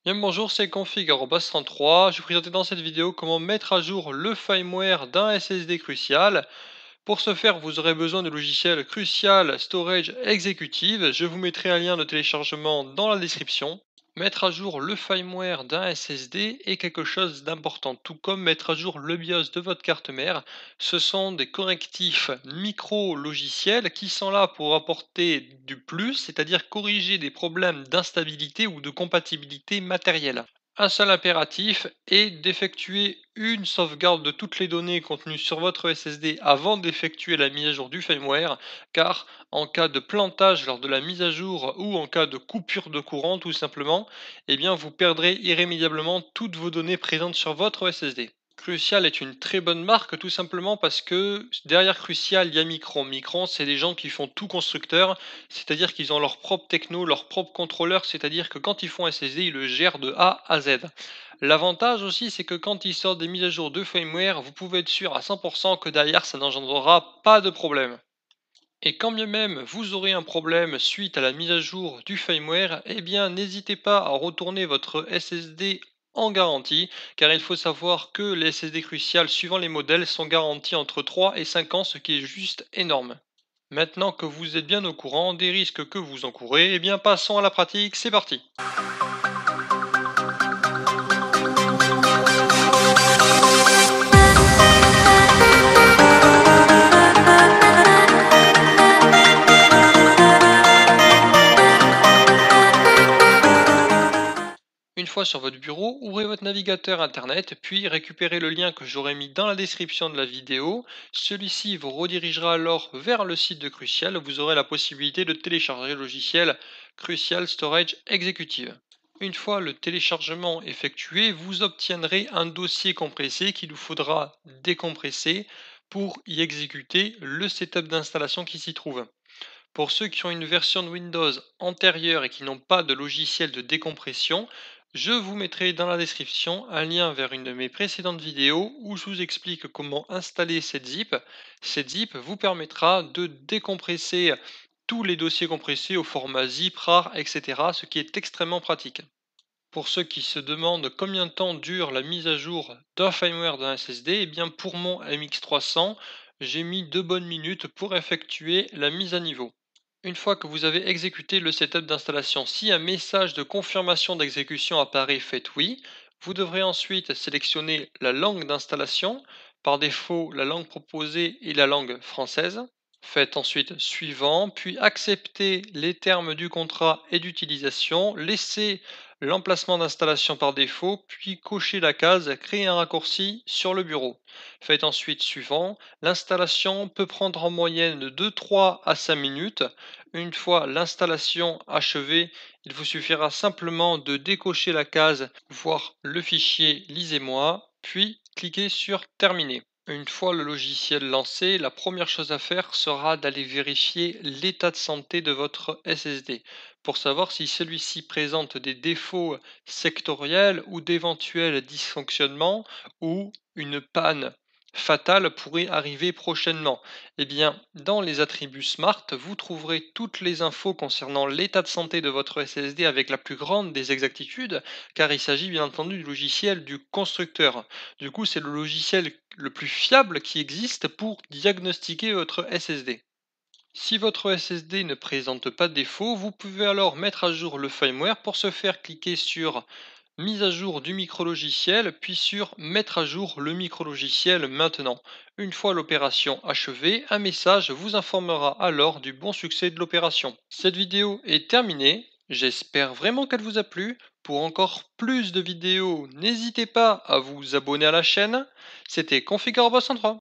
Bien bonjour, c'est config@33. Je vais vous présenter dans cette vidéo comment mettre à jour le firmware d'un SSD Crucial. Pour ce faire, vous aurez besoin du logiciel Crucial Storage Executive. Je vous mettrai un lien de téléchargement dans la description. Mettre à jour le firmware d'un SSD est quelque chose d'important, tout comme mettre à jour le BIOS de votre carte mère. Ce sont des correctifs micro-logiciels qui sont là pour apporter du plus, c'est-à-dire corriger des problèmes d'instabilité ou de compatibilité matérielle. Un seul impératif est d'effectuer une sauvegarde de toutes les données contenues sur votre SSD avant d'effectuer la mise à jour du firmware, car en cas de plantage lors de la mise à jour ou en cas de coupure de courant tout simplement, eh bien vous perdrez irrémédiablement toutes vos données présentes sur votre SSD. Crucial est une très bonne marque tout simplement parce que derrière Crucial, il y a Micron. Micron, c'est des gens qui font tout constructeur, c'est-à-dire qu'ils ont leur propre techno, leur propre contrôleur, c'est-à-dire que quand ils font un SSD, ils le gèrent de A à Z. L'avantage aussi, c'est que quand ils sortent des mises à jour de firmware, vous pouvez être sûr à 100% que derrière, ça n'engendrera pas de problème. Et quand bien même vous aurez un problème suite à la mise à jour du firmware, eh bien n'hésitez pas à retourner votre SSD en garantie, car il faut savoir que les SSD cruciales suivant les modèles sont garantis entre 3 et 5 ans, ce qui est juste énorme. Maintenant que vous êtes bien au courant des risques que vous encourez, eh bien passons à la pratique, c'est parti. Une fois sur votre bureau, ouvrez votre navigateur internet, puis récupérez le lien que j'aurai mis dans la description de la vidéo. Celui-ci vous redirigera alors vers le site de Crucial où vous aurez la possibilité de télécharger le logiciel Crucial Storage Executive. Une fois le téléchargement effectué, vous obtiendrez un dossier compressé qu'il vous faudra décompresser pour y exécuter le setup d'installation qui s'y trouve. Pour ceux qui ont une version de Windows antérieure et qui n'ont pas de logiciel de décompression, je vous mettrai dans la description un lien vers une de mes précédentes vidéos où je vous explique comment installer cette zip. Cette zip vous permettra de décompresser tous les dossiers compressés au format zip, RAR, etc. Ce qui est extrêmement pratique. Pour ceux qui se demandent combien de temps dure la mise à jour d'un firmware d'un SSD, eh bien pour mon MX300, j'ai mis 2 bonnes minutes pour effectuer la mise à niveau. Une fois que vous avez exécuté le setup d'installation, si un message de confirmation d'exécution apparaît, faites oui. Vous devrez ensuite sélectionner la langue d'installation. Par défaut, la langue proposée est la langue française. Faites ensuite suivant, puis acceptez les termes du contrat et d'utilisation. Laissez l'emplacement d'installation par défaut, puis cochez la case créer un raccourci sur le bureau. Faites ensuite suivant. L'installation peut prendre en moyenne de 3 à 5 minutes. Une fois l'installation achevée, il vous suffira simplement de décocher la case, voir le fichier Lisez-moi, puis cliquez sur Terminer. Une fois le logiciel lancé, la première chose à faire sera d'aller vérifier l'état de santé de votre SSD pour savoir si celui-ci présente des défauts sectoriels ou d'éventuels dysfonctionnements ou une panne fatale pourrait arriver prochainement. Eh bien, dans les attributs Smart, vous trouverez toutes les infos concernant l'état de santé de votre SSD avec la plus grande des exactitudes, car il s'agit bien entendu du logiciel du constructeur. Du coup, c'est le logiciel le plus fiable qui existe pour diagnostiquer votre SSD. Si votre SSD ne présente pas de défaut, vous pouvez alors mettre à jour le firmware. Pour ce faire, cliquez sur mise à jour du micro-logiciel, puis sur mettre à jour le micro-logiciel maintenant. Une fois l'opération achevée, un message vous informera alors du bon succès de l'opération. Cette vidéo est terminée. J'espère vraiment qu'elle vous a plu. Pour encore plus de vidéos, n'hésitez pas à vous abonner à la chaîne. C'était Configure Boss 103.